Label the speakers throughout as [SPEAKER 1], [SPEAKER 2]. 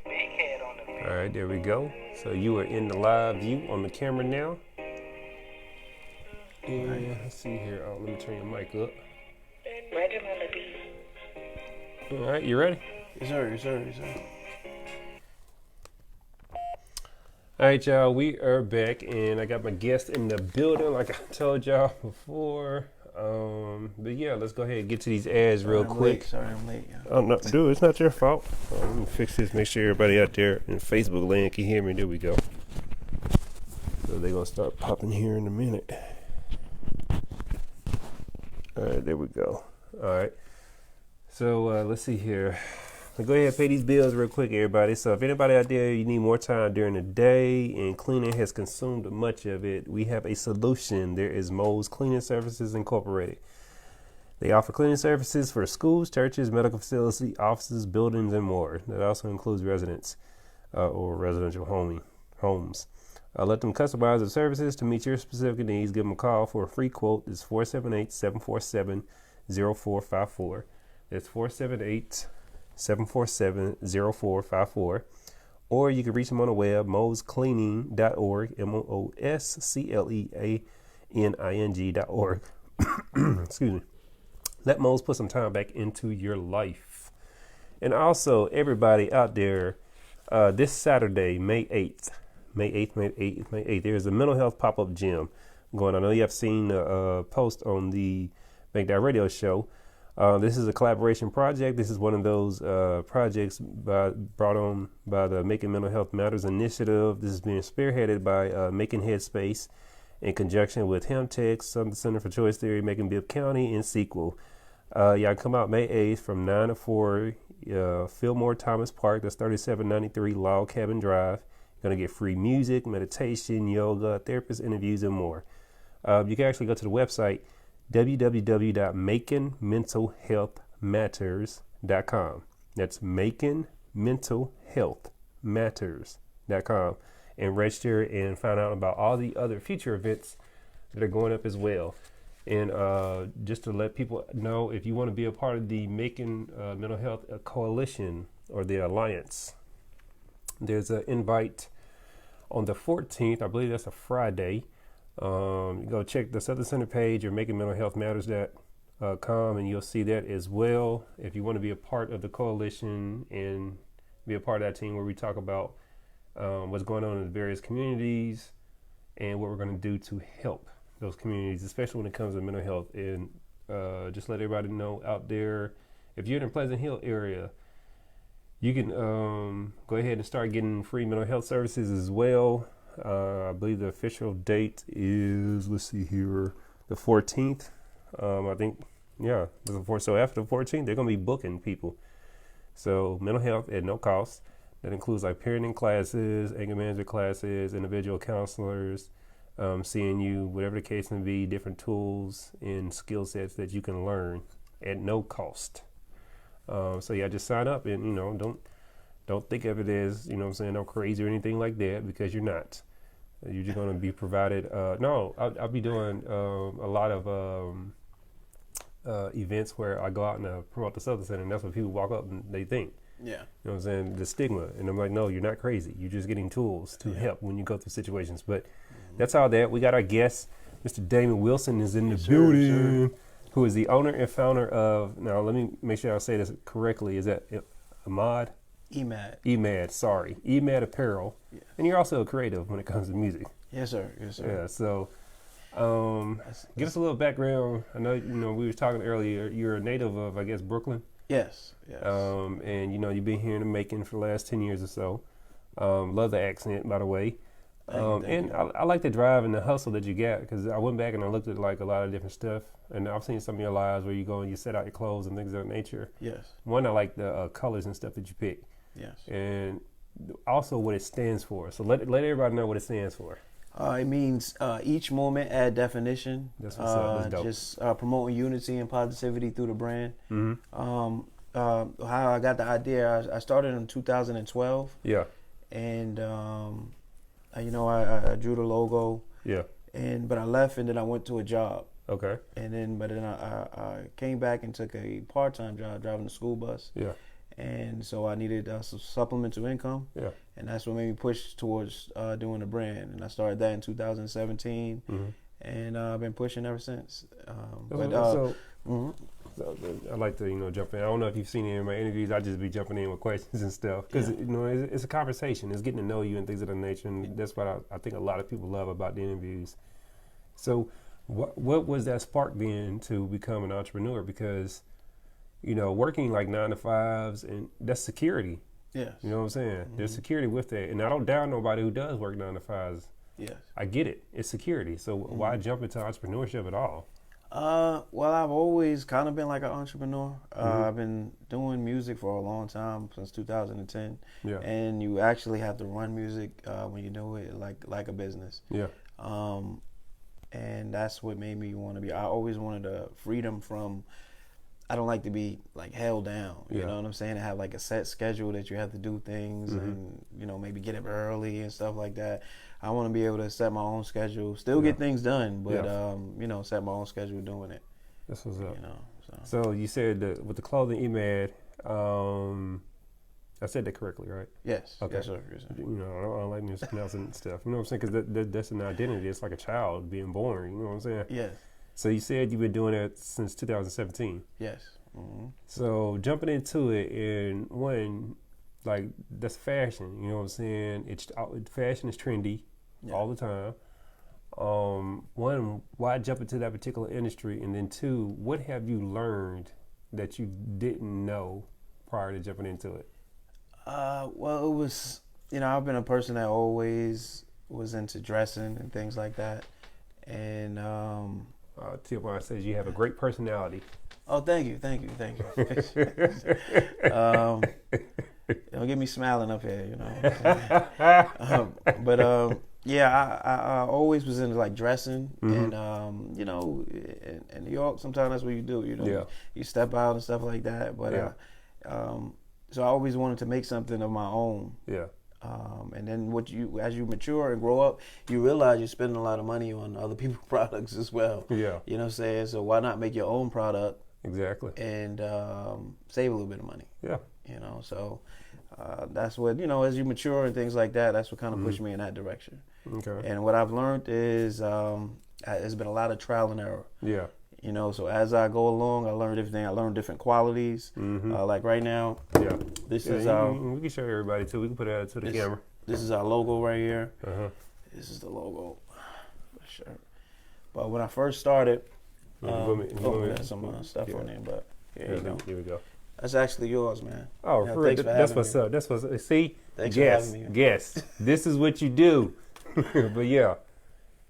[SPEAKER 1] All right, there we go. So you are in the live view on the camera now. And let's see here. Oh, let me turn your mic up. All right, you ready?
[SPEAKER 2] Yes, sir. Yes, sir. Yes, sir.
[SPEAKER 1] All right, y'all, we are back, and I got my guest in the building, like I told y'all before. But yeah, let's go ahead and get to these ads real quick.
[SPEAKER 2] Sorry, I'm late. Yeah.
[SPEAKER 1] Oh no, dude, it's not your fault. Let me fix this. Make sure everybody out there in Facebook land can hear me. There we go. So they're gonna start popping here in a minute. All right, there we go. All right. So let's see here. Go ahead and pay these bills real quick, everybody. So if anybody out there, you need more time during the day and cleaning has consumed much of it, we have a solution. There is Mo's Cleaning Services Incorporated. They offer cleaning services for schools, churches, medical facilities, offices, buildings, and more. That also includes residents or residential homes. Let them customize the services to meet your specific needs. Give them a call for a free quote. It's 478-747-0454. That's 478-747-0454. Or you can reach them on the web, moscleaning.org, MOSCLEANING.org. Excuse me. Let Mo's put some time back into your life. And also, everybody out there, this Saturday, May 8th, there's a mental health pop-up gym going on. I know you have seen a post on the Bankedouttradio show. This is a collaboration project. This is one of those projects brought on by the Making Mental Health Matters initiative. This is being spearheaded by Making Headspace in conjunction with HemTech, Center for Choice Theory, Making Bibb County, and Sequel. Y'all come out May 8th from 9 to 4, Fillmore Thomas Park. That's 3793 Log Cabin Drive. You're going to get free music, meditation, yoga, therapist interviews, and more. You can actually go to the website, www.makingmentalhealthmatters.com. That's makingmentalhealthmatters.com, and register and find out about all the other future events that are going up as well. And just to let people know, if you want to be a part of the Making Mental Health Coalition or the Alliance, there's an invite on the 14th. I believe that's a Friday. Go check the Southern Center page or makingmentalhealthmatters.com, and you'll see that as well. If you want to be a part of the coalition and be a part of that team where we talk about what's going on in the various communities and what we're going to do to help those communities, especially when it comes to mental health. And just let everybody know out there, if you're in the Pleasant Hill area, you can go ahead and start getting free mental health services as well. I believe the official date is, let's see here, the 14th. I think, yeah, so after the 14th, they're going to be booking people. So mental health at no cost. That includes like parenting classes, anger management classes, individual counselors, CNU, whatever the case may be, different tools and skill sets that you can learn at no cost. So yeah, just sign up, and don't think of it as, no crazy or anything like that, because you're not. You're just going to be provided. I'll be doing a lot of events where I go out and promote the Southern Center, and that's what people walk up and they think.
[SPEAKER 2] Yeah.
[SPEAKER 1] You know what I'm saying? The stigma. And I'm like, no, you're not crazy. You're just getting tools to help when you go through situations. But that's all that. We got our guest, Mr. Damon Wilson, is in the building, who is the owner and founder of, now let me make sure I say this correctly. Is that Ahmad? EMAD, sorry. EMAD Apparel. Yeah. And you're also a creative when it comes to music.
[SPEAKER 2] Yes, sir. Yes, sir.
[SPEAKER 1] Yeah, so give us a little background. I know, we were talking earlier, you're a native of, I guess, Brooklyn.
[SPEAKER 2] Yes.
[SPEAKER 1] And, you've been here in the making for the last 10 years or so. Love the accent, by the way.
[SPEAKER 2] Thank you.
[SPEAKER 1] I like the drive and the hustle that you got, because I went back and I looked at like a lot of different stuff, and I've seen some of your lives where you go and you set out your clothes and things of that nature.
[SPEAKER 2] Yes.
[SPEAKER 1] One, I like the colors and stuff that you pick.
[SPEAKER 2] Yes.
[SPEAKER 1] And also what it stands for. So let everybody know what it stands for.
[SPEAKER 2] It means each moment add definition.
[SPEAKER 1] That's what's up. That's dope.
[SPEAKER 2] Just promoting unity and positivity through the brand.
[SPEAKER 1] Mm-hmm.
[SPEAKER 2] How I got the idea, I started in 2012.
[SPEAKER 1] Yeah.
[SPEAKER 2] And I drew the logo.
[SPEAKER 1] Yeah.
[SPEAKER 2] But I left, and then I went to a job.
[SPEAKER 1] Okay.
[SPEAKER 2] And then I came back and took a part-time job driving the school bus.
[SPEAKER 1] Yeah.
[SPEAKER 2] and so I needed some supplemental income.
[SPEAKER 1] Yeah.
[SPEAKER 2] And that's what made me push towards doing a brand. And I started that in 2017, and I've been pushing ever since.
[SPEAKER 1] So I like to jump in. I don't know if you've seen any of my interviews. I just be jumping in with questions and stuff because it's a conversation. It's getting to know you and things of that nature. And that's what I think a lot of people love about the interviews. So what was that spark then to become an entrepreneur? Because working like 9 to 5s, and that's security.
[SPEAKER 2] Yes.
[SPEAKER 1] You know what I'm saying? There's security with that. And I don't doubt nobody who does work 9 to 5s.
[SPEAKER 2] Yes.
[SPEAKER 1] I get it. It's security. So why jump into entrepreneurship at all?
[SPEAKER 2] Well, I've always kind of been like an entrepreneur. I've been doing music for a long time, since 2010.
[SPEAKER 1] Yeah.
[SPEAKER 2] And you actually have to run music when you do it like a business.
[SPEAKER 1] Yeah.
[SPEAKER 2] And that's what made me want to be. I always wanted a freedom from. I don't like to be like held down. You know what I'm saying? To have like a set schedule that you have to do things and maybe get up early and stuff like that. I want to be able to set my own schedule, still get things done, but set my own schedule doing it.
[SPEAKER 1] That's what's up. So you said that with the clothing you made, I said that correctly, right?
[SPEAKER 2] Yes.
[SPEAKER 1] Okay.
[SPEAKER 2] Yes, sir.
[SPEAKER 1] I don't like mispronouncing stuff. You know what I'm saying? Because that's an identity. It's like a child being born. You know what I'm saying?
[SPEAKER 2] Yes.
[SPEAKER 1] So you said you've been doing that since 2017.
[SPEAKER 2] Yes. Mm-hmm.
[SPEAKER 1] So jumping into it, and like that's fashion. You know what I'm saying? Fashion is trendy all the time. One, why jump into that particular industry, and then two, what have you learned that you didn't know prior to jumping into it?
[SPEAKER 2] Well, it was I've been a person that always was into dressing and things like that, and
[SPEAKER 1] T.Y. says you have a great personality.
[SPEAKER 2] Oh, thank you. Don't get me smiling up here, I always was into like dressing, and in New York, sometimes that's what you do. You step out and stuff like that. But so I always wanted to make something of my own. Yeah. And then as you mature and grow up, you realize you're spending a lot of money on other people's products as well. Yeah. You know what I'm saying? So why not make your own product? Exactly. And save a little bit of money. Yeah. So that's what, as you mature and things like that, that's what kind of pushed me in that direction. Okay. And what I've learned is there's been a lot of trial and error. Yeah. So as I go along, I learned everything. I learned different qualities. Like right now, this is
[SPEAKER 1] we can show everybody too. We can put it out to the camera.
[SPEAKER 2] This is our logo right here. This is the logo for sure. But when I first started, there's some stuff on there. But here we go. That's actually yours, man.
[SPEAKER 1] Oh, for real. That's what's up. That's what's up. See, thanks for having me. Guess. This is what you do. But yeah,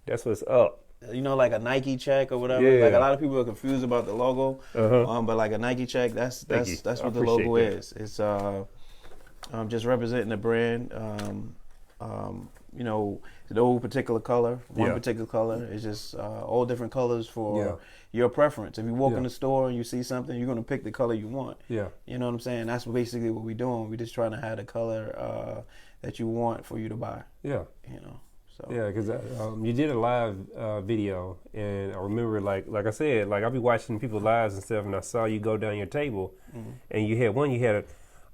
[SPEAKER 1] that's what's up.
[SPEAKER 2] Like a Nike check or whatever. Yeah. Like a lot of people are confused about the logo. But like a Nike check, that's what the logo is. It's just representing the brand. No particular color, particular color. It's just all different colors for your preference. If you walk in the store and you see something, you're gonna pick the color you want. Yeah. You know what I'm saying? That's basically what we're doing. We're just trying to have the color that you want for you to buy. Yeah. So.
[SPEAKER 1] Yeah, because you did a live video, and I remember, like I said, like I'll be watching people's lives and stuff, and I saw you go down your table, and you had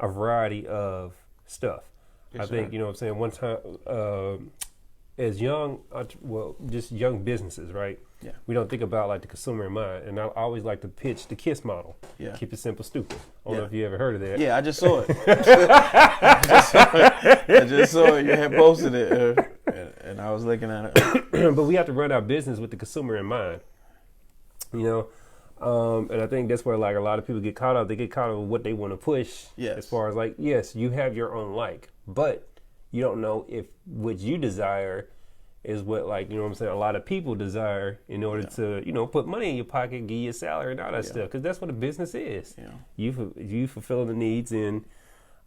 [SPEAKER 1] a variety of stuff. Yes, I think, you know what I'm saying, one time, as just young businesses, right? Yeah. We don't think about like the consumer in mind, and I always like to pitch the KISS model. Yeah. Keep it simple, stupid. I don't know if you ever heard of that.
[SPEAKER 2] Yeah, I just saw it. I just saw it. You had posted it, and I was looking at it.
[SPEAKER 1] But we have to run our business with the consumer in mind, and I think that's where like a lot of people get caught up. They get caught up with what they want to push. Yes. As far as like, yes, you have your own like, but you don't know if what you desire is what, like, a lot of people desire in order to, put money in your pocket, give you a salary and all that stuff. Because that's what a business is. Yeah. You fulfilling the needs and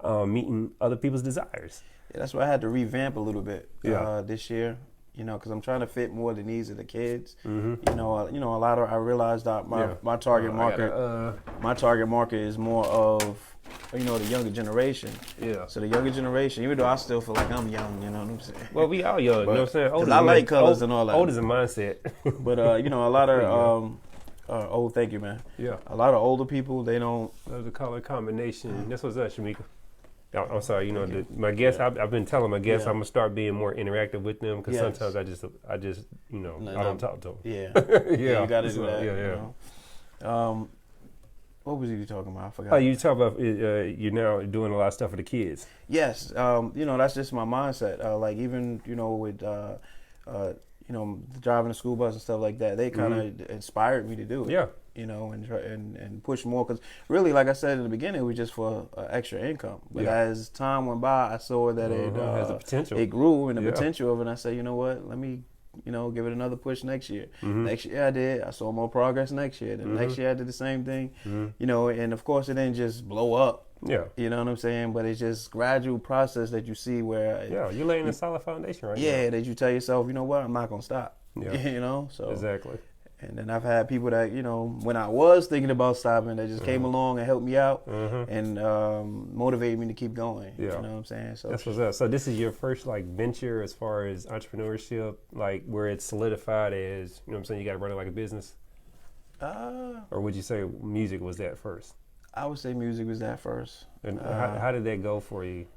[SPEAKER 1] meeting other people's desires.
[SPEAKER 2] Yeah, that's why I had to revamp a little bit this year. Because I'm trying to fit more the needs of the kids. Mm-hmm. A lot of I realized that my target market is more of the younger generation. Yeah. So the younger generation, even though I still feel like I'm young, you know what I'm saying?
[SPEAKER 1] Well, we all young, you know what I'm saying?
[SPEAKER 2] I like colors and all that.
[SPEAKER 1] Old is a mindset.
[SPEAKER 2] But a lot Oh, thank you, man.
[SPEAKER 1] Yeah.
[SPEAKER 2] A lot of older people, they don't.
[SPEAKER 1] Love the color combination. That's what's up, Shamika. I'm sorry, my guests. I've been telling my guests I'm gonna start being more interactive with them because sometimes I just I don't talk to them.
[SPEAKER 2] Yeah, you got to do that.
[SPEAKER 1] Yeah.
[SPEAKER 2] What was you talking about? I forgot.
[SPEAKER 1] Oh, you talk about you're now doing a lot of stuff for the kids.
[SPEAKER 2] Yes, that's just my mindset. Like even with driving the school bus and stuff like that, they kind of inspired me to do it.
[SPEAKER 1] Yeah.
[SPEAKER 2] And try and push more because really, like I said in the beginning, it was just for extra income. But as time went by, I saw that it
[SPEAKER 1] has the potential.
[SPEAKER 2] It grew and the potential of it. And I said, you know what? Let me give it another push next year. Next year I did. I saw more progress next year. Then next year I did the same thing. And of course it didn't just blow up.
[SPEAKER 1] Yeah.
[SPEAKER 2] You know what I'm saying? But it's just gradual process that you see where
[SPEAKER 1] you're laying a solid foundation right now.
[SPEAKER 2] Yeah, that you tell yourself, you know what, I'm not gonna stop.
[SPEAKER 1] Yeah.
[SPEAKER 2] So
[SPEAKER 1] exactly.
[SPEAKER 2] And then I've had people that, when I was thinking about stopping, they just came along and helped me out and motivated me to keep going.
[SPEAKER 1] Yeah.
[SPEAKER 2] You know what I'm saying? So
[SPEAKER 1] that's what's up. So this is your first venture as far as entrepreneurship, where it's solidified as, you know what I'm saying, you got to run it like a business? Or would you say music was that first?
[SPEAKER 2] I would say music was that first.
[SPEAKER 1] And how did that go for you?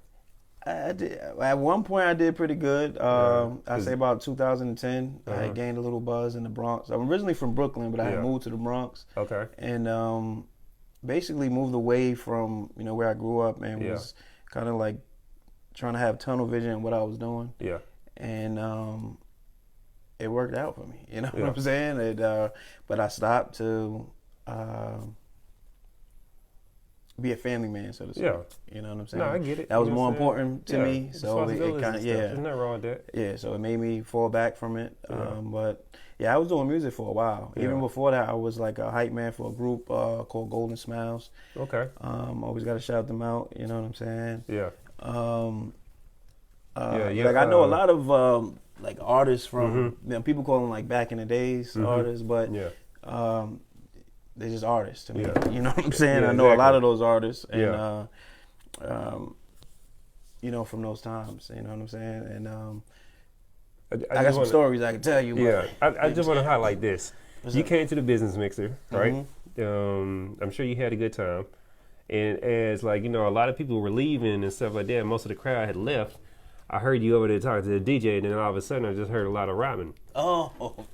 [SPEAKER 2] I did. At one point, I did pretty good. I'd say about 2010, I had gained a little buzz in the Bronx. I'm originally from Brooklyn, but I had moved to the Bronx.
[SPEAKER 1] Okay.
[SPEAKER 2] And basically moved away from where I grew up and was kind of like trying to have tunnel vision in what I was doing.
[SPEAKER 1] Yeah.
[SPEAKER 2] And it worked out for me. You know what I'm saying? But I stopped to be a family man, so to speak.
[SPEAKER 1] Yeah.
[SPEAKER 2] You know what I'm saying?
[SPEAKER 1] No, I get it.
[SPEAKER 2] That was more important to me. So it kind of,
[SPEAKER 1] There's nothing wrong with that.
[SPEAKER 2] Yeah, so it made me fall back from it. But I was doing music for a while. Even before that, I was like a hype man for a group called Golden Smiles.
[SPEAKER 1] Okay.
[SPEAKER 2] Always got to shout them out. You know what I'm saying?
[SPEAKER 1] Yeah.
[SPEAKER 2] Like I know a lot of artists from people call them like back in the days artists, but they're just artists to me.
[SPEAKER 1] Yeah.
[SPEAKER 2] You know what I'm saying?
[SPEAKER 1] Yeah,
[SPEAKER 2] I know a lot of those artists, and from those times. You know what I'm saying? And I got some stories I can tell you.
[SPEAKER 1] Yeah, I just want to highlight this. You came to the business mixer, right? I'm sure you had a good time. And as a lot of people were leaving and stuff like that, most of the crowd had left. I heard you over there talking to the DJ, and then all of a sudden I just heard a lot of rhyming.
[SPEAKER 2] Oh.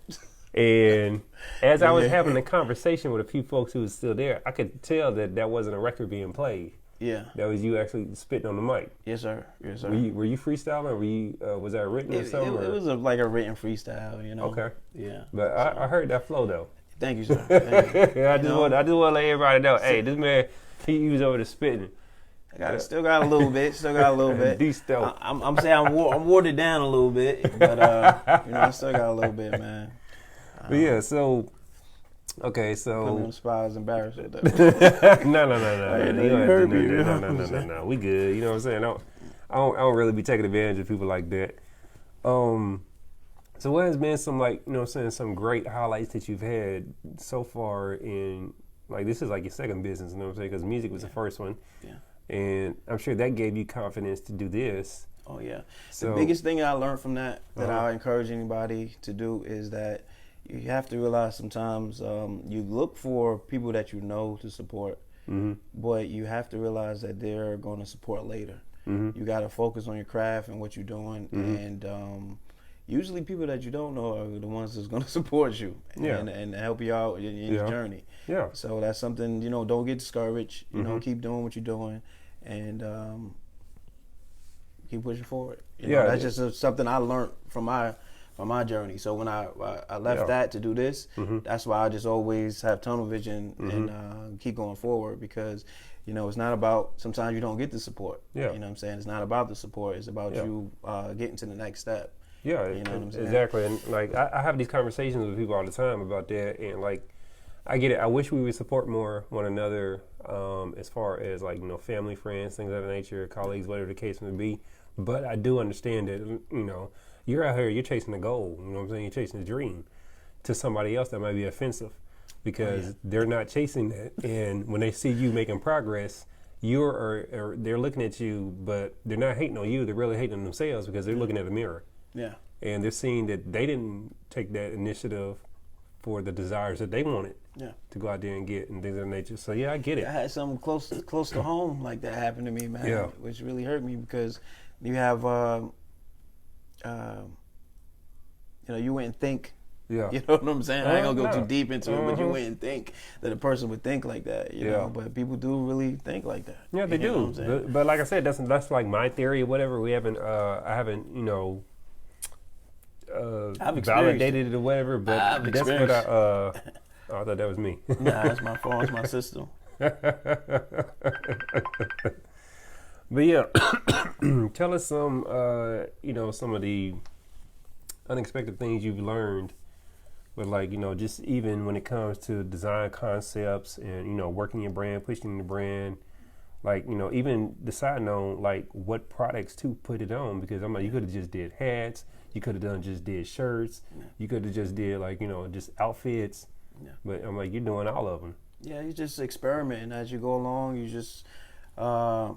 [SPEAKER 1] And as I was having a conversation with a few folks who was still there, I could tell that wasn't a record being played.
[SPEAKER 2] Yeah.
[SPEAKER 1] That was you actually spitting on the mic.
[SPEAKER 2] Yes, sir. Yes, sir.
[SPEAKER 1] Were you freestyling? Were you was that written or something?
[SPEAKER 2] It was like a written freestyle,
[SPEAKER 1] Okay.
[SPEAKER 2] Yeah.
[SPEAKER 1] But I heard that flow though.
[SPEAKER 2] Thank you, sir. Thank you.
[SPEAKER 1] I just want to let everybody know. Hey, this man, he was over there spitting.
[SPEAKER 2] Still got a little bit.
[SPEAKER 1] De-stealth.
[SPEAKER 2] I'm saying I'm watered down a little bit, but I still got a little bit, man.
[SPEAKER 1] But yeah, so okay, so
[SPEAKER 2] putting on spot is embarrassing. No.
[SPEAKER 1] No. We good. You know what I'm saying? I don't really be taking advantage of people like that. So what has been some some great highlights that you've had so far in this is your second business, you know what I'm saying? Because music was the first one.
[SPEAKER 2] Yeah.
[SPEAKER 1] And I'm sure that gave you confidence to do this.
[SPEAKER 2] Oh yeah. So, the biggest thing I learned from that I encourage anybody to do is that you have to realize sometimes you look for people that you know to support, but you have to realize that they're going to support later. You got to focus on your craft and what you're doing, and usually people that you don't know are the ones that's going to support you and help you out in your journey. Yeah. So that's something, don't get discouraged. Keep doing what you're doing, and keep pushing forward. That's just something I learned from my journey. So when I left that to do this, that's why I just always have tunnel vision and keep going forward, because it's not about, sometimes you don't get the support. You know what I'm saying? It's not about the support. It's about you getting to the next step.
[SPEAKER 1] Yeah,
[SPEAKER 2] you know what I'm saying?
[SPEAKER 1] Exactly. And I have these conversations with people all the time about that, and I get it. I wish we would support more one another, as far as family, friends, things of that nature, colleagues, whatever the case may be. But I do understand that you're out here, you're chasing a goal. You know what I'm saying? You're chasing a dream. To somebody else, that might be offensive, because they're not chasing that. And when they see you making progress, they're looking at you, but they're not hating on you. They're really hating on themselves, because they're looking at a mirror.
[SPEAKER 2] Yeah.
[SPEAKER 1] And they're seeing that they didn't take that initiative for the desires that they wanted
[SPEAKER 2] Yeah.
[SPEAKER 1] to go out there and get and things of that nature. So yeah, I get it.
[SPEAKER 2] I had something close to home like that happen to me, man.
[SPEAKER 1] Yeah.
[SPEAKER 2] Which really hurt me because you have, you wouldn't think.
[SPEAKER 1] Yeah.
[SPEAKER 2] You know what I'm saying? I ain't gonna go
[SPEAKER 1] No.
[SPEAKER 2] too deep into it, but you wouldn't think that a person would think like that. You know, but people do really think like that.
[SPEAKER 1] Yeah, they
[SPEAKER 2] You know
[SPEAKER 1] do.
[SPEAKER 2] what I'm saying?
[SPEAKER 1] But like I said, that's like my theory or whatever. We haven't, I haven't,
[SPEAKER 2] I've
[SPEAKER 1] validated it or whatever. But
[SPEAKER 2] I've
[SPEAKER 1] that's what
[SPEAKER 2] experienced.
[SPEAKER 1] oh, I thought that was me.
[SPEAKER 2] Nah, that's my phone. It's my system.
[SPEAKER 1] But yeah, tell us some, some of the unexpected things you've learned. But like, just even when it comes to design concepts and, working your brand, pushing the brand, like, even deciding on like what products to put it on, because I'm like, you could have just did hats, you could have just did shirts, you could have just did like, just outfits, but I'm like, you're doing all of them.
[SPEAKER 2] Yeah, you just experimenting as you go along. You just, I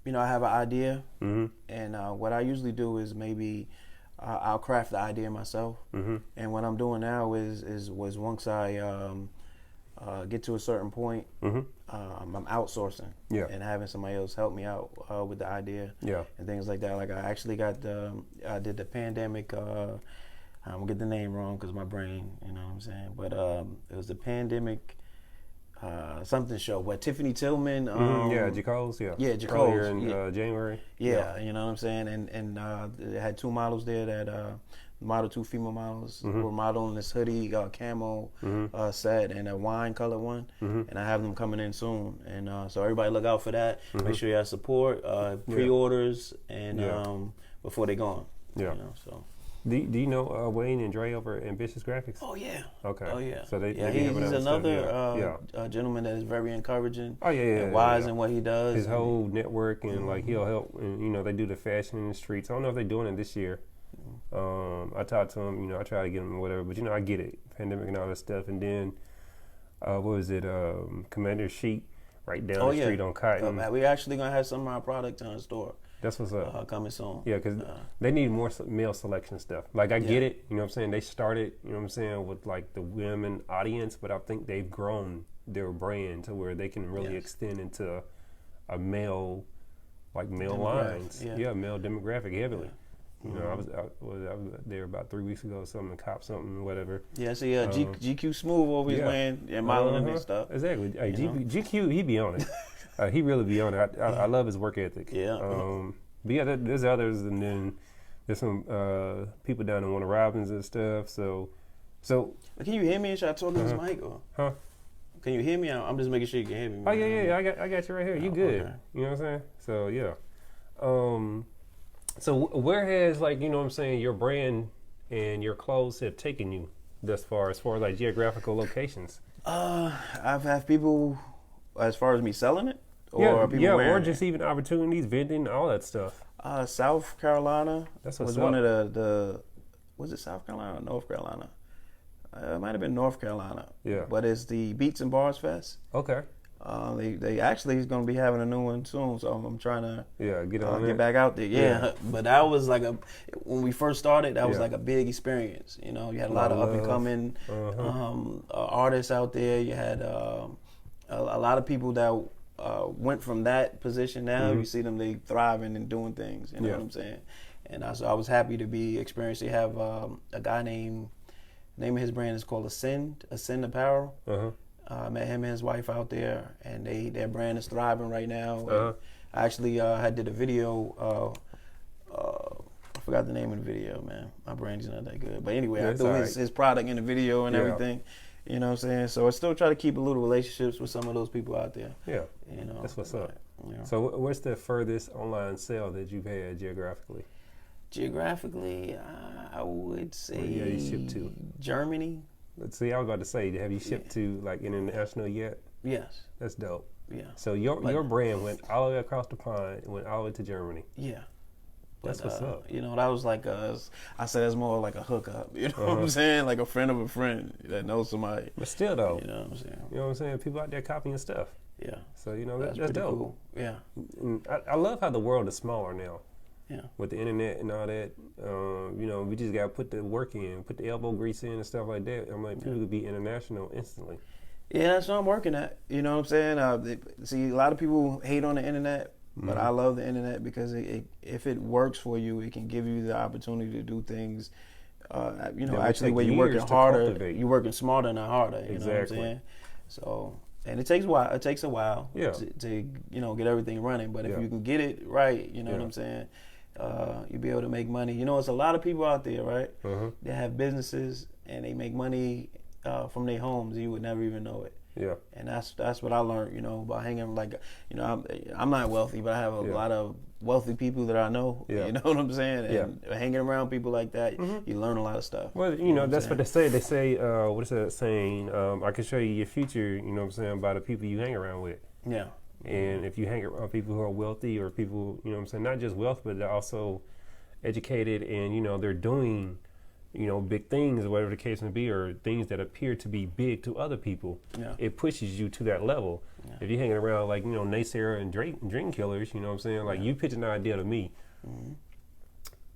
[SPEAKER 2] have an idea, and what I usually do is maybe I'll craft the idea myself. And what I'm doing now is once I get to a certain point, I'm outsourcing and having somebody else help me out with the idea and things like that. Like I actually got I did the pandemic. I'm gonna get the name wrong because my brain, you know what I'm saying. But it was the pandemic. Something show where Tiffany Tillman
[SPEAKER 1] Jacole's
[SPEAKER 2] Jacole's
[SPEAKER 1] earlier in January
[SPEAKER 2] you know what I'm saying, and they had two models there that model, two female models were modeling this hoodie camo set and a wine colored one, and I have them coming in soon, and so everybody look out for that. Make sure you have support, pre-orders, and before they gone. So.
[SPEAKER 1] Do you know Wayne and Dre over at Ambitious Graphics?
[SPEAKER 2] Oh yeah.
[SPEAKER 1] Okay.
[SPEAKER 2] Oh yeah.
[SPEAKER 1] So they
[SPEAKER 2] he's another gentleman that is very encouraging.
[SPEAKER 1] Oh yeah,
[SPEAKER 2] and wise in what he does.
[SPEAKER 1] His whole network and like he'll help, and they do the fashion in the streets. I don't know if they're doing it this year. I talked to him. I try to get him or whatever, but I get it, pandemic and all that stuff. And then what was it? Commander Sheet right down the street on Cotton.
[SPEAKER 2] We actually gonna have some of our products in the store.
[SPEAKER 1] That's what's up.
[SPEAKER 2] Coming soon.
[SPEAKER 1] Yeah, because they need more male selection stuff. Like, I get it, you know what I'm saying? They started, you know what I'm saying, with, like, the women audience, but I think they've grown their brand to where they can really extend into a male, like, male lines. Yeah, male demographic heavily. I was there about 3 weeks ago or something, and cop something, whatever.
[SPEAKER 2] Yeah, see, GQ Smooth always wearing and modeling and stuff.
[SPEAKER 1] Exactly. Hey, GQ, he be on it. He really be on it. I love his work ethic.
[SPEAKER 2] Yeah.
[SPEAKER 1] But yeah, there's others, and then there's some people down in Warner Robins and stuff. So.
[SPEAKER 2] Can you hear me? Should I talk to this mic? Or?
[SPEAKER 1] Huh?
[SPEAKER 2] Can you hear me? I'm just making sure you can hear me.
[SPEAKER 1] Oh yeah. I got you right here. You good? Okay. You know what I'm saying? So yeah. So where has, like, what I'm saying, your brand and your clothes have taken you thus far, as far as like geographical locations?
[SPEAKER 2] I've had people, as far as me selling it. Or
[SPEAKER 1] or just even opportunities, vending, all that stuff.
[SPEAKER 2] South Carolina was one of the. Was it South Carolina or North Carolina? It might have been North Carolina. Yeah. But it's the Beats and Bars Fest.
[SPEAKER 1] Okay.
[SPEAKER 2] They actually is going to be having a new one soon, so I'm trying to get back out there. Yeah. But that was like when we first started, that was like a big experience. You had a lot of up and coming artists out there. You had a lot of people that. Went from that position now. You see them, they thriving and doing things. You know what I'm saying? And so I was happy to be experienced. They have a guy name of his brand is called Ascend Apparel. I met him and his wife out there, and their brand is thriving right now. I actually did a video. I forgot the name of the video, man. My brain's not that good. But anyway, I threw his product in the video and everything. You know what I'm saying? So I still try to keep a little relationships with some of those people out there. Yeah.
[SPEAKER 1] That's what's up. So what's the furthest online sale that you've had geographically?
[SPEAKER 2] Geographically, I would say
[SPEAKER 1] you shipped to
[SPEAKER 2] Germany.
[SPEAKER 1] Let's see, I was about to say, have you shipped to like international yet?
[SPEAKER 2] Yes.
[SPEAKER 1] That's dope.
[SPEAKER 2] Yeah.
[SPEAKER 1] So your brand went all the way across the pond, went all the way to Germany.
[SPEAKER 2] Yeah.
[SPEAKER 1] That's what's up.
[SPEAKER 2] That was like I said it's more like a hookup. You know what I'm saying? Like a friend of a friend that knows somebody.
[SPEAKER 1] But still though.
[SPEAKER 2] You know what I'm saying?
[SPEAKER 1] You know what I'm saying? People out there copying stuff.
[SPEAKER 2] Yeah.
[SPEAKER 1] So that's dope.
[SPEAKER 2] Cool. Yeah.
[SPEAKER 1] I love how the world is smaller now. with the internet and all that. We just got to put the work in, put the elbow grease in and stuff like that. I'm like, people could be international instantly.
[SPEAKER 2] Yeah, that's what I'm working at. You know what I'm saying? See, a lot of people hate on the internet, but I love the internet because if it works for you, it can give you the opportunity to do things. Actually, where you're working harder, you're working smarter, not harder. You know what I'm saying? So, and it takes a while. It takes a while to get everything running. But if you can get it right, you know what I'm saying, you'll be able to make money. It's a lot of people out there, right? They have businesses and they make money from their homes. You would never even know it. Yeah. And that's what I learned, by hanging I'm not wealthy, but I have a lot of wealthy people that I know. Yeah. You know what I'm saying? And hanging around people like that, you learn a lot of stuff.
[SPEAKER 1] Well, that's what they say. They say, what is that saying? I can show you your future, you know what I'm saying, by the people you hang around with. Yeah. And if you hang around people who are wealthy or people, you know what I'm saying, not just wealth, but they're also educated and, they're doing big things, or whatever the case may be, or things that appear to be big to other people, it pushes you to that level. Yeah. If you're hanging around like, naysayer and dream killers, you know what I'm saying? Like you pitch an idea to me,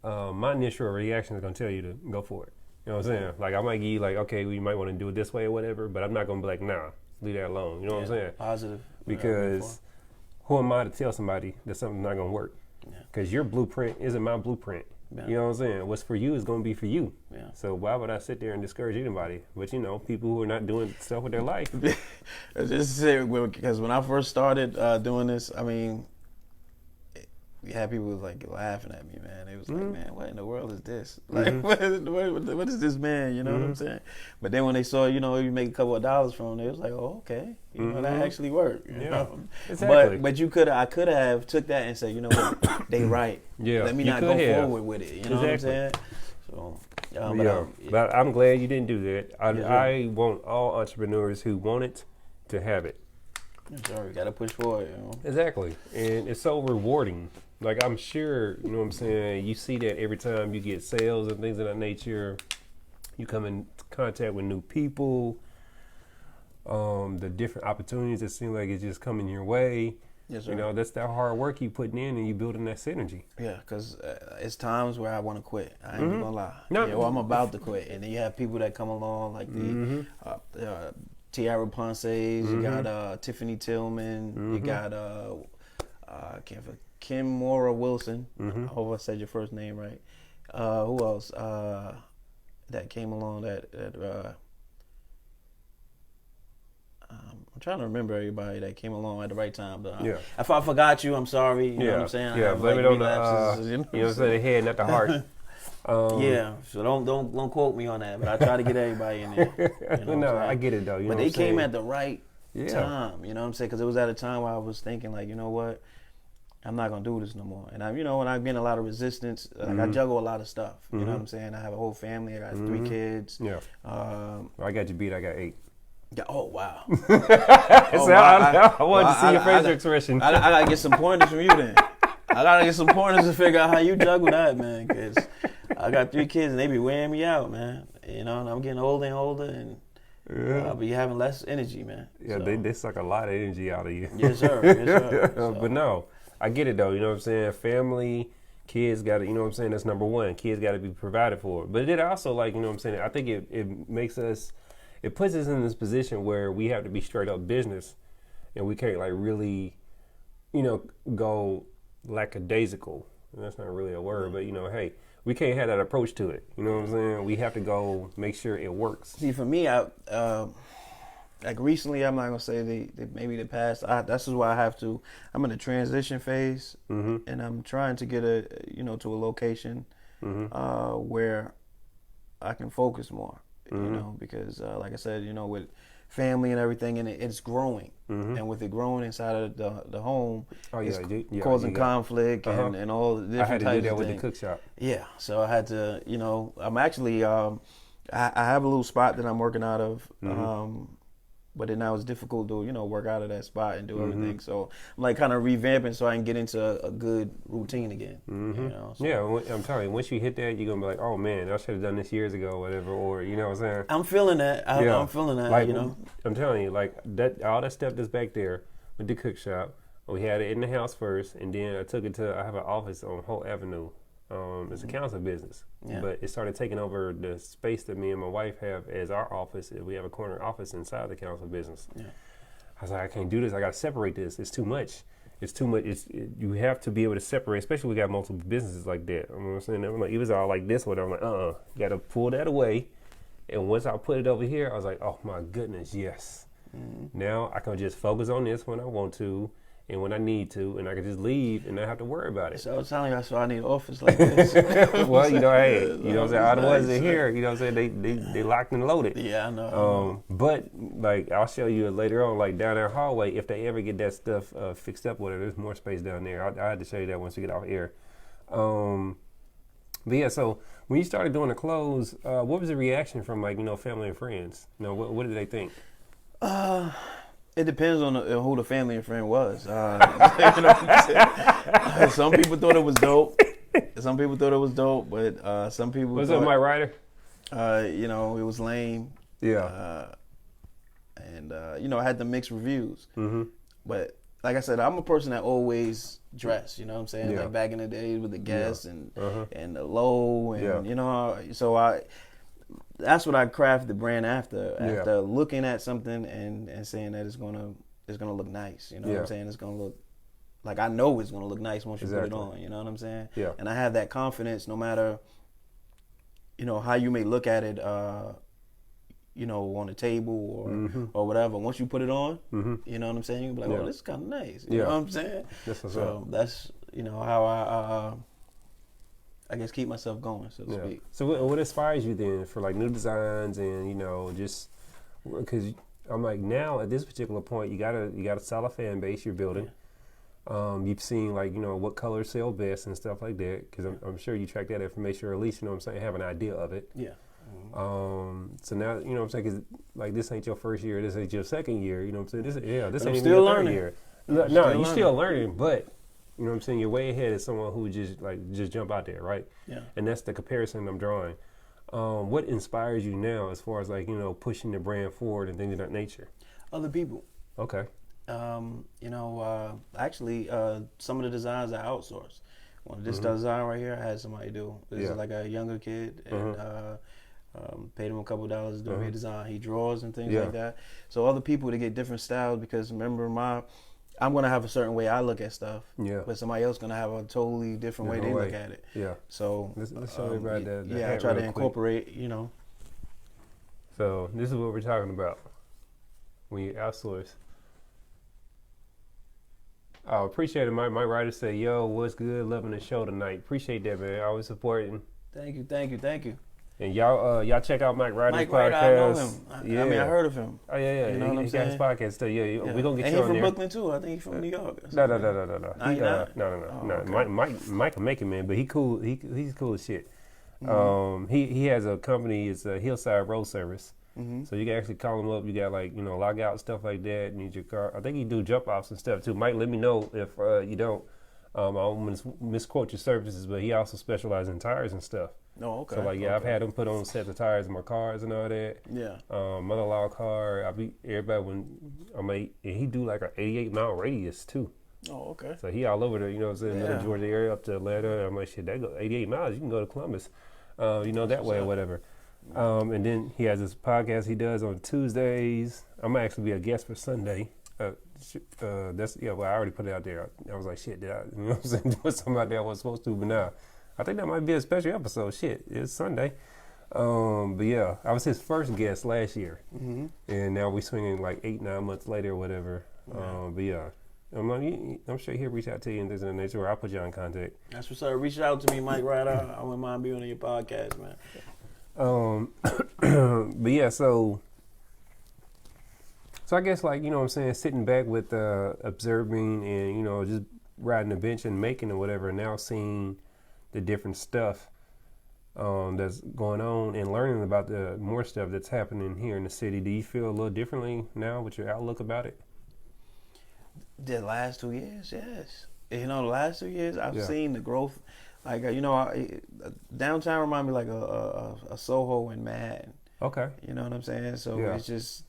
[SPEAKER 1] my initial reaction is going to tell you to go for it. You know what I'm saying? Like I might give you like, okay, we might want to do it this way or whatever, but I'm not going to be like, nah, leave that alone. You know what I'm saying?
[SPEAKER 2] Positive.
[SPEAKER 1] Because who am I to tell somebody that something's not going to work? Because your blueprint isn't my blueprint. Yeah. You know what I'm saying? What's for you is going to be for you. Yeah. So why would I sit there and discourage anybody? But people who are not doing stuff with their life.
[SPEAKER 2] Just because when I first started doing this, you had people like laughing at me, man. It was like, man, what in the world is this? Like, what is this, man? You know what I'm saying? But then when they saw, you make a couple of dollars from it, it was like, oh, okay, that actually worked. You know? Exactly. But I could have took that and said, you know what, they right. Yeah. Let me not go forward with it. You know what I'm saying? So.
[SPEAKER 1] But I'm glad you didn't do that. I want all entrepreneurs who want it to have it.
[SPEAKER 2] Sure, you gotta push forward.
[SPEAKER 1] Exactly, and it's so rewarding. Like I'm sure, you know what I'm saying, you see that every time you get sales and things of that nature, you come in contact with new people, the different opportunities that seem like it's just coming your way. Yes, sir. That's that hard work you putting in and you building that synergy.
[SPEAKER 2] Yeah, because it's times where I want to quit. I ain't gonna lie. No. I'm about to quit. And then you have people that come along like the Tiara Ponce's, you got Tiffany Tillman, you got Kim Mora Wilson. I hope I said your first name right. Who else that came along that I'm trying to remember everybody that came along at the right time. If I forgot you, I'm sorry. You know what I'm saying?
[SPEAKER 1] Yeah, blame it on the you know what I'm saying, the head, not the heart.
[SPEAKER 2] So don't quote me on that, but I try to get everybody in there.
[SPEAKER 1] No, I get it though.
[SPEAKER 2] But they came at the right time. You know what I'm saying? Because it was at a time where I was thinking like, you know what, I'm not gonna do this no more. And when I've been a lot of resistance, like I juggle a lot of stuff. You know what I'm saying? I have a whole family. I got 3 kids. Yeah.
[SPEAKER 1] I got you beat. I got 8.
[SPEAKER 2] Yeah, oh wow!
[SPEAKER 1] I wanted to see your facial expression.
[SPEAKER 2] I gotta get some pointers from you then. I gotta get some pointers to figure out how you juggle that, man. Because I got 3 kids and they be wearing me out, man. And I'm getting older and older, and I'll be having less energy, man.
[SPEAKER 1] Yeah, so. They suck a lot of energy out of you.
[SPEAKER 2] Yes, sir. Yes, sir. So.
[SPEAKER 1] But no, I get it though. You know what I'm saying? Family, kids got to. You know what I'm saying? That's number one. Kids got to be provided for. But it also, like, you know what I'm saying? I think it makes us. It puts us in this position where we have to be straight up business, and we can't like really, go lackadaisical. That's not really a word, but hey, we can't have that approach to it. You know what I'm saying? We have to go make sure it works.
[SPEAKER 2] See, for me, like recently, I'm not gonna say maybe the past. This is why I'm in a transition phase, and I'm trying to get to a location where I can focus more. Because like I said, with family and everything, and it's growing, and with it growing inside of the home, it's causing conflict and all the different types of things. I had to do that with the cook shop. Yeah, so I had to, I'm actually, I have a little spot that I'm working out of, but then now it's difficult to, work out of that spot and do everything. So I'm like kind of revamping so I can get into a good routine again. So.
[SPEAKER 1] Yeah, I'm telling you, once you hit that, you're going to be like, oh man, I should have done this years ago or whatever, or you know what I'm saying?
[SPEAKER 2] I'm feeling that. I'm feeling that,
[SPEAKER 1] like, I'm telling you, like that, all that stuff that's back there with the cook shop, We had it in the house first, and then I took it to. I have an office on Holt Avenue. It's a council business, but it started taking over the space that me and my wife have as our office. We have a corner office inside the council business. Yeah. I was like, I can't do this. I got to separate this. It's too much. It's too much. You have to be able to separate, especially we got multiple businesses like that. You know what I'm saying? I'm like, it was all like this one. I'm like, you got to pull that away. And once I put it over here, I was like, oh my goodness, yes. Now I can just focus on this when I want to and when I need to, and I can just leave and not have to worry about it.
[SPEAKER 2] So I was telling you, that's why I need an office like this.
[SPEAKER 1] Well, hey, you know what I'm saying? All the ones in here, you know what I'm saying? They locked and loaded.
[SPEAKER 2] Yeah, I know.
[SPEAKER 1] But like, I'll show you later on, like down that hallway, if they ever get that stuff fixed up, whatever, there's more space down there. I had to show you that once we get off air. But yeah, so when you started doing the clothes, what was the reaction from like, family and friends? What did they think?
[SPEAKER 2] It depends on who the family and friend was. Some people thought it was dope. Some people thought it was dope, but some people.
[SPEAKER 1] What's up, Mike Ryder?
[SPEAKER 2] It was lame.
[SPEAKER 1] Yeah.
[SPEAKER 2] I had the mixed reviews.
[SPEAKER 1] Mm-hmm.
[SPEAKER 2] But like I said, I'm a person that always dress. You know what I'm saying? Like back in the days with the Guess and the Low, and so that's what I crafted the brand after looking at something and saying that it's gonna look nice. You know what I'm saying? It's gonna look like, I know it's gonna look nice once you put it on. You know what I'm saying?
[SPEAKER 1] Yeah.
[SPEAKER 2] And I have that confidence, no matter how you may look at it, on the table or whatever. Once you put it on, you know what I'm saying? You'll be like, oh, this is kind of nice. You know what I'm saying? That's how I guess keep myself going, so to speak.
[SPEAKER 1] So what inspires you then for like new designs and just because I'm like, now at this particular point you got a solid fan base you're building. You've seen like what colors sell best and stuff like that, because I'm sure you track that information, or at least have an idea of it.
[SPEAKER 2] Yeah.
[SPEAKER 1] So now what I'm saying, 'cause like this ain't your first year, this ain't your second year. You know what I'm saying? This ain't even your third year. No, you're still learning, but. You know what I'm saying? You're way ahead of someone who just jump out there, right?
[SPEAKER 2] Yeah.
[SPEAKER 1] And that's the comparison I'm drawing. What inspires you now as far as pushing the brand forward and things of that nature?
[SPEAKER 2] Other people.
[SPEAKER 1] Okay.
[SPEAKER 2] Actually, some of the designs I outsource. This design right here, I had somebody do. This is like a younger kid, and paid him a couple $2 to do a design. He draws and things like that. So other people to get different styles, because remember I'm going to have a certain way I look at stuff, but somebody else going to have a totally different way they look at it.
[SPEAKER 1] Yeah.
[SPEAKER 2] So
[SPEAKER 1] let's show everybody that.
[SPEAKER 2] I try to incorporate,
[SPEAKER 1] So this is what we're talking about when you outsource. I appreciate it. My writer said, yo, what's good? Loving the show tonight. Appreciate that, man. Always supporting.
[SPEAKER 2] Thank you.
[SPEAKER 1] And y'all check out Mike Ryder's podcast.
[SPEAKER 2] I know him. I heard of him.
[SPEAKER 1] Oh yeah.
[SPEAKER 2] You know what I'm saying?
[SPEAKER 1] He got his podcast too. Yeah, we're gonna get
[SPEAKER 2] and
[SPEAKER 1] you on there.
[SPEAKER 2] And he's from Brooklyn too. I think he's from New York.
[SPEAKER 1] No.
[SPEAKER 2] No.
[SPEAKER 1] Okay. Mike can make it, man. But he cool. He's cool as shit. He has a company. It's a Hillside Road Service. So you can actually call him up. You got log out stuff like that. Need your car. I think he do jump offs and stuff too. Mike, let me know if you don't. I don't misquote your services, but he also specializes in tires and stuff.
[SPEAKER 2] Oh, okay.
[SPEAKER 1] So I've had him put on sets of tires in my cars and all that.
[SPEAKER 2] Yeah.
[SPEAKER 1] Mother-in-law car. Everybody when and he do like an 88-mile radius too.
[SPEAKER 2] Oh, okay.
[SPEAKER 1] So he all over the middle Georgia area up to Atlanta. I'm like, shit, that go 88 miles. You can go to Columbus, that way or whatever. And then he has this podcast he does on Tuesdays. I'm gonna actually be a guest for Sunday. I already put it out there. I was like, shit, did I? You know what I'm saying? Doing something out there I wasn't supposed to, but now I think that might be a special episode. Shit, it's Sunday. But yeah, I was his first guest last year, and now we swinging like 8-9 months later or whatever. But yeah, I'm sure he'll reach out to you and things of that nature, or I'll put you in contact.
[SPEAKER 2] That's what's up. Reach out to me, Mike Ryder. I wouldn't mind being on your podcast, man.
[SPEAKER 1] But yeah, so I guess sitting back with observing and just riding the bench and making or whatever, and now seeing the different stuff that's going on and learning about the more stuff that's happening here in the city. Do you feel a little differently now with your outlook about it?
[SPEAKER 2] The last 2 years, yes. The last 2 years, I've seen the growth. Like, downtown remind me like a Soho in Manhattan.
[SPEAKER 1] Okay.
[SPEAKER 2] You know what I'm saying? So it's just,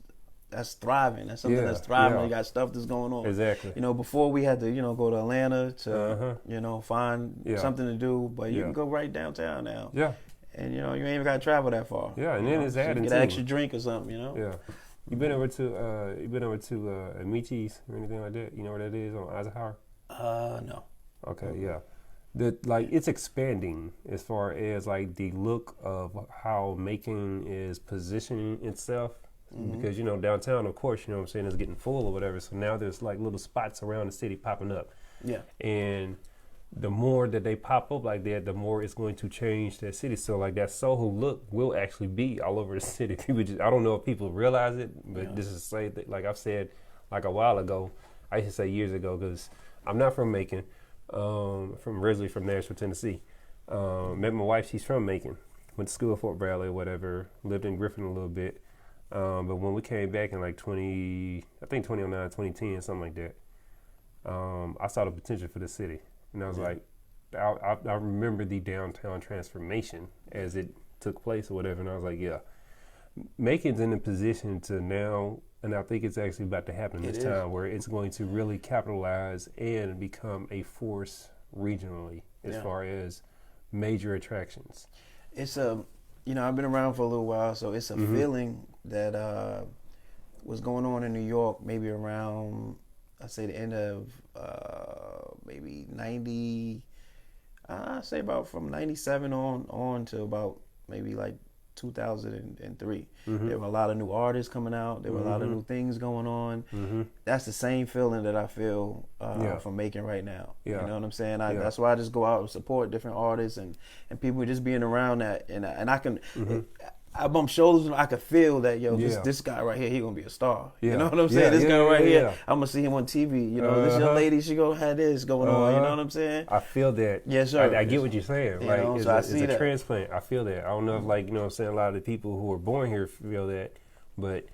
[SPEAKER 2] that's thriving. That's something that's thriving. You got stuff that's going on.
[SPEAKER 1] Exactly.
[SPEAKER 2] Before we had to, go to Atlanta to, find something to do, but you can go right downtown now.
[SPEAKER 1] Yeah.
[SPEAKER 2] And you ain't even got to travel that far.
[SPEAKER 1] Yeah, and then it's adding
[SPEAKER 2] get an extra drink or something.
[SPEAKER 1] Yeah. You been over to Amici's or anything like that? You know where that is on Eisenhower?
[SPEAKER 2] No.
[SPEAKER 1] Okay, yeah. It's expanding as far as like the look of how Macon is positioning itself. Because downtown, of course, it's getting full or whatever. So now there's like little spots around the city popping up.
[SPEAKER 2] Yeah.
[SPEAKER 1] And the more that they pop up like that, the more it's going to change that city. So like that Soho look will actually be all over the city. People I don't know if people realize it, but this is say that, like I've said like a while ago, I used to say years ago, because I'm not from Macon, originally from Nashville, Tennessee. Met my wife, she's from Macon, went to school at Fort Bradley or whatever, lived in Griffin a little bit. But when we came back in like 2009, 2010, something like that, I saw the potential for the city. And I was like, I remember the downtown transformation as it took place or whatever. And I was like, yeah, Macon's in a position to now, and I think it's actually about to happen this time, where it's going to really capitalize and become a force regionally as far as major attractions.
[SPEAKER 2] It's I've been around for a little while, so it's a feeling that was going on in New York maybe around, I'd say the end of maybe 90, I'd say about from 97 on to about maybe like 2003. There were a lot of new artists coming out. There were a lot of new things going on. That's the same feeling that I feel from Macon right now. You know what I'm saying? That's why I just go out and support different artists and people just being around that. And I can... I bump shoulders and I could feel that, this guy right here, he gonna be a star. You know what I'm saying? This guy right here, I'm gonna see him on TV. This young lady, she gonna have this going on. You know what I'm saying?
[SPEAKER 1] I feel that.
[SPEAKER 2] Yes, sir.
[SPEAKER 1] I get what you're saying. Like, it's a transplant. I feel that. I don't know if, like, what I'm saying, a lot of the people who are born here feel that, but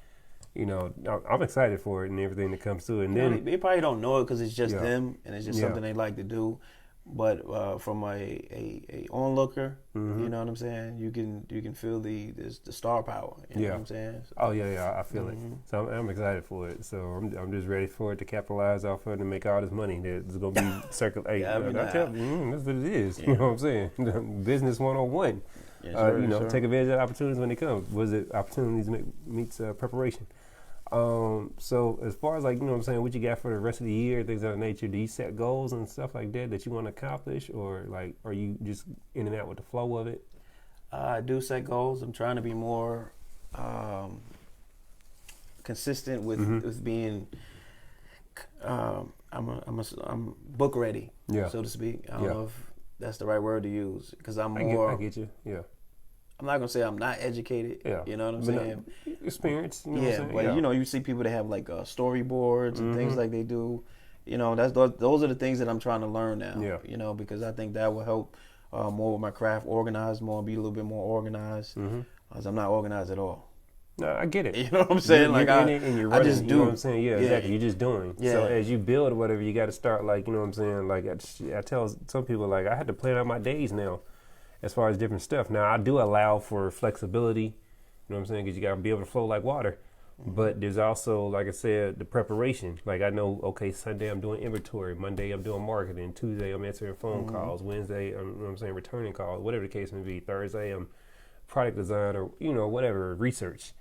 [SPEAKER 1] I'm excited for it and everything that comes to it. And then
[SPEAKER 2] they probably don't know it because it's just them and it's just something they like to do. But from a onlooker, you know what I'm saying, you can feel the star power. You know what I'm saying? So,
[SPEAKER 1] I feel it. So I'm excited for it. So I'm just ready for it to capitalize off of it and make all this money that's gonna be circulating. That's what it is. You know what I'm saying? Business 101. Yes, sir, take advantage of opportunities when they come. Was it opportunities meets preparation? So as far as, like, what I'm saying, what you got for the rest of the year, things of that nature, do you set goals and stuff like that you want to accomplish, or like, are you just in and out with the flow of it?
[SPEAKER 2] I do set goals. I'm trying to be more consistent with being. I'm book ready, so to speak. I don't know if that's the right word to use, because I
[SPEAKER 1] get you. Yeah.
[SPEAKER 2] I'm not gonna say I'm not educated. Yeah. You know what I'm saying?
[SPEAKER 1] Experience. You know
[SPEAKER 2] what I'm saying? But you see people that have like storyboards and things like they do. Those are the things that I'm trying to learn now. Yeah. Because I think that will help more with my craft, organize more, be a little bit more organized. Because I'm not organized at all.
[SPEAKER 1] No, I get it.
[SPEAKER 2] You know what I'm saying?
[SPEAKER 1] You're in it and you're running, I just do. You know what I'm saying? Yeah, exactly. You're just doing. Yeah. So as you build or whatever, you got to start, like, you know what I'm saying? Like, I tell some people, like, I had to plan out my days now, as far as different stuff. Now, I do allow for flexibility, you know what I'm saying, because you got to be able to flow like water. But there's also, like I said, the preparation. Like, I know, okay, Sunday I'm doing inventory. Monday I'm doing marketing. Tuesday I'm answering phone calls. Wednesday I'm, you know what I'm saying, returning calls, whatever the case may be. Thursday I'm product design or, whatever, research.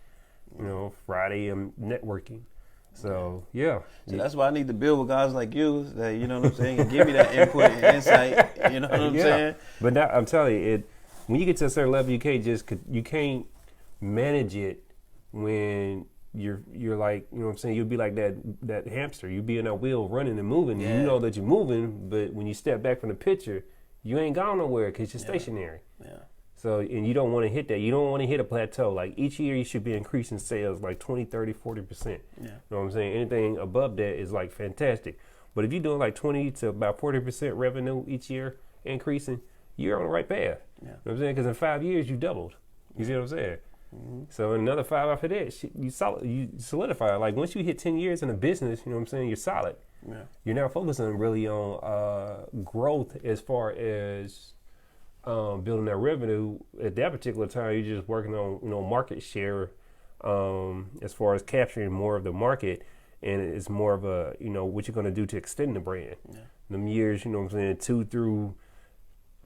[SPEAKER 1] Friday I'm networking. So,
[SPEAKER 2] So that's why I need to build with guys like you that, you know what I'm saying, and give me that input and insight, you know what I'm saying?
[SPEAKER 1] But now, I'm telling you, when you get to a certain level, you can't manage it when you're like, you know what I'm saying, you'll be like that hamster. You be in that wheel running and moving. You know that you're moving, but when you step back from the picture, you ain't gone nowhere because you're stationary. Yeah. So, and you don't want to hit that. You don't want to hit a plateau. Like, each year you should be increasing sales like 20, 30, 40%. You know what I'm saying? Anything above that is like fantastic. But if you're doing like 20 to about 40% revenue each year increasing, you're on the right path. You know what I'm saying? Because in 5 years you doubled. You see what I'm saying? So in another 5 after that, you solidify. Like, once you hit 10 years in a business, you know what I'm saying, you're solid. You're now focusing really on growth as far as building that revenue. At that particular time, you're just working on, market share as far as capturing more of the market, and it's more of a, what you're going to do to extend the brand. Yeah. Them years, 2 through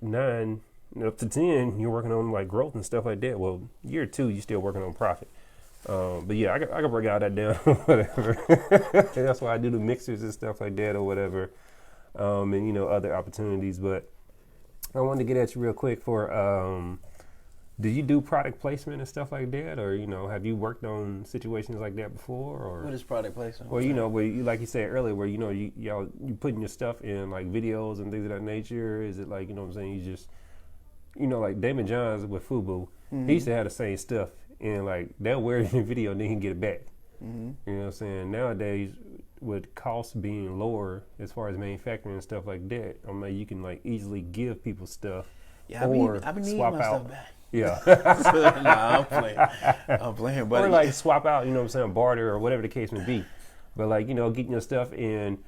[SPEAKER 1] 9, up to 10, you're working on like growth and stuff like that. Well, year 2, you're still working on profit. But yeah, I can break all that down, whatever. And that's why I do the mixers and stuff like that or whatever, and other opportunities. But I wanted to get at you real quick for, do you do product placement and stuff like that, or have you worked on situations like that before? Or
[SPEAKER 2] what is product placement?
[SPEAKER 1] Well, where you, like you said earlier, where you putting your stuff in like videos and things of that nature. Is it like you just like Damon Johns with FUBU, he used to have the same stuff. And like they'll wear it in the video and then he can get it back. Mm-hmm. You know what I'm saying? Nowadays, with costs being lower as far as manufacturing and stuff like that, you can like easily give people stuff.
[SPEAKER 2] Yeah, I've been swap out stuff back.
[SPEAKER 1] Yeah.
[SPEAKER 2] I'm playing, but
[SPEAKER 1] or like swap out, barter or whatever the case may be. But like, getting your stuff in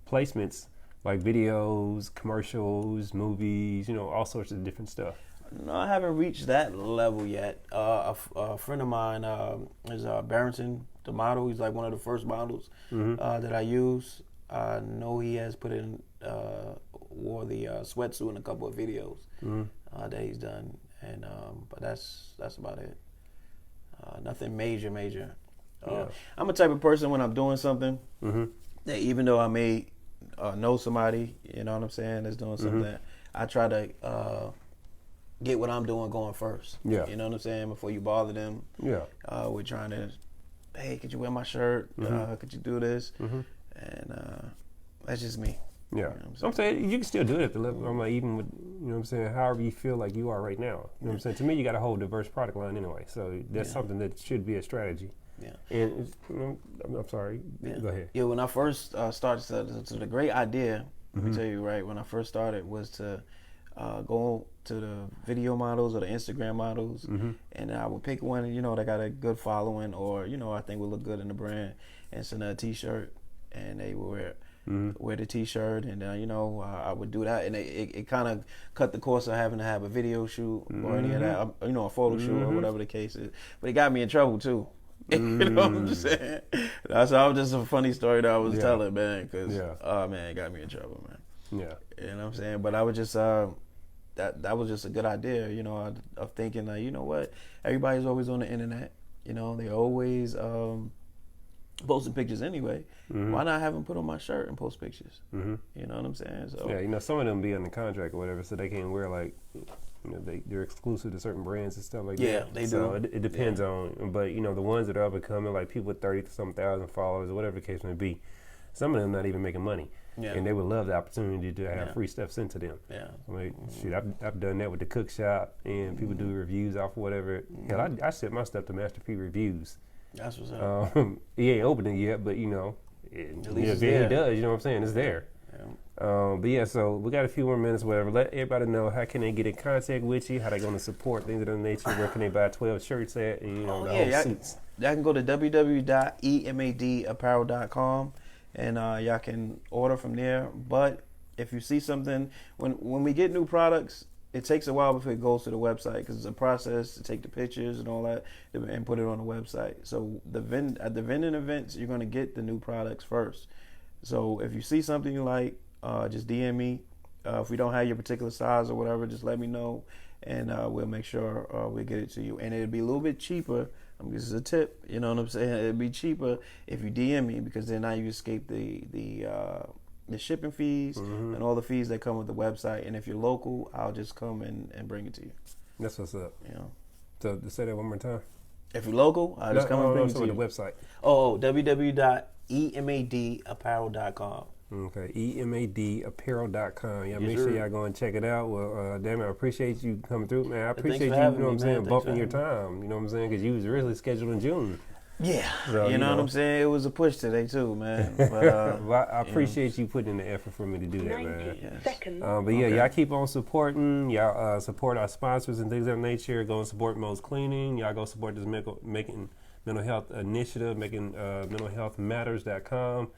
[SPEAKER 1] placements like videos, commercials, movies, all sorts of different stuff.
[SPEAKER 2] No, I haven't reached that level yet. A friend of mine is Barrington, the model. He's like one of the first models that I use. I know he has wore the sweatsuit in a couple of videos that he's done, and but that's about it. Nothing major. I'm a type of person when I'm doing something that even though I may know somebody, you know what I'm saying, that's doing something, I try to get what I'm doing going first.
[SPEAKER 1] Yeah.
[SPEAKER 2] You know what I'm saying? Before you bother them. Yeah. We're trying to, hey, could you wear my shirt? Could you do this? And that's just me.
[SPEAKER 1] Yeah. You know I'm saying you can still do it at the level. I'm like, even with, however you feel like you are right now. You know what I'm saying? To me, you got a whole diverse product line anyway. So that's something that should be a strategy. Yeah. And, I'm sorry.
[SPEAKER 2] Yeah.
[SPEAKER 1] Go ahead.
[SPEAKER 2] Yeah, when I first started, so the great idea, let me tell you, right, when I first started was to go to the video models or the Instagram models, and I would pick one, that got a good following or, I think would look good in the brand, and send a T-shirt, and they would wear the T-shirt, and I would do that, and it kind of cut the course of having to have a video shoot or any of that, a photo shoot or whatever the case is. But it got me in trouble too. You know what I'm saying? That was just a funny story that I was telling, man, because it got me in trouble, man. Yeah. You know what I'm saying? But I was just that was just a good idea, of thinking like, you know what, everybody's always on the internet, they always posting pictures anyway. Why not have them put on my shirt and post pictures? You know what I'm saying? So
[SPEAKER 1] yeah, some of them be under contract or whatever, so they can't wear like, they're exclusive to certain brands and stuff like that.
[SPEAKER 2] Yeah, they do.
[SPEAKER 1] So it depends on, but the ones that are up and coming, like people with 30-some thousand followers or whatever the case may be, some of them not even making money. Yeah. And they would love the opportunity to have free stuff sent to them. Yeah. Like, shit, I've done that with the cook shop, and people do reviews off of whatever. Hell, I sent my stuff to Master P Reviews.
[SPEAKER 2] That's what's up.
[SPEAKER 1] He ain't opened it yet, but at least if he does, you know what I'm saying? It's there. Yeah. But yeah, so we got a few more minutes, whatever. Let everybody know how can they get in contact with you, how they going to support things of that nature, where can they buy 12 shirts at, and the whole suits.
[SPEAKER 2] Y'all can go to www.emadapparel.com. And y'all can order from there. But if you see something, when we get new products, it takes a while before it goes to the website because it's a process to take the pictures and all that and put it on the website. So at the vending events, you're going to get the new products first. So if you see something you like, just DM me. If we don't have your particular size or whatever, just let me know, and we'll make sure we get it to you. And it'll be a little bit cheaper. This is a tip, you know what I'm saying? It'd be cheaper if you DM me because then now you escape the shipping fees and all the fees that come with the website. And if you're local, I'll just come and bring it to you.
[SPEAKER 1] That's what's up. So to say that one more time.
[SPEAKER 2] If you're local, I'll just come and bring it to you.
[SPEAKER 1] The website.
[SPEAKER 2] www.emadapparel.com.
[SPEAKER 1] Okay, emadapparel.com. Yeah, make sure y'all go and check it out. Well, damn it, I appreciate you coming through, man. I appreciate you, you know what I'm saying, bumping your time. You know what I'm saying, because you was really scheduled in June.
[SPEAKER 2] Yeah, so, you know what I'm saying? It was a push today too, man. But,
[SPEAKER 1] well, I appreciate you putting in the effort for me to do that, man. But yeah, y'all keep on supporting. Y'all support our sponsors and things of that nature. Go and support Mo's Cleaning. Y'all go support this making mental health initiative, making mentalhealthmatters.com.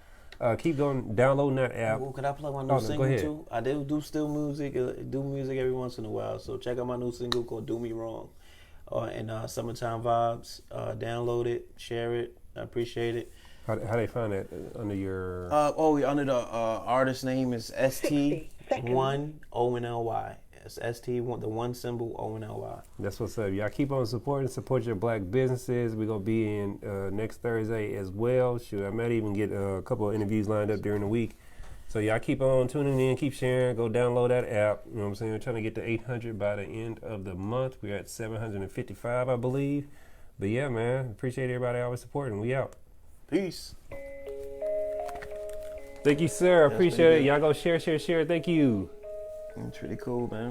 [SPEAKER 1] Keep going, downloading that app.
[SPEAKER 2] Well, could I plug my new single too? I do still music, do music every once in a while. So check out my new single called "Do Me Wrong." and Summertime Vibes. Download it, share it. I appreciate it.
[SPEAKER 1] How they find that under your?
[SPEAKER 2] Under the artist name is st1only. It's st1, the one symbol only.
[SPEAKER 1] That's what's up. Y'all keep on support your black businesses. We're gonna be in next Thursday as well. Shoot, I might even get a couple of interviews lined up during the week. So y'all keep on tuning in, keep sharing, go download that app. You know what I'm saying? We're trying to get to 800 by the end of the month. We're at 755, I believe. But yeah, man, appreciate everybody always supporting. We out.
[SPEAKER 2] Peace.
[SPEAKER 1] Thank you, sir. Appreciate it. Y'all go share. Thank you.
[SPEAKER 2] It's really cool, man.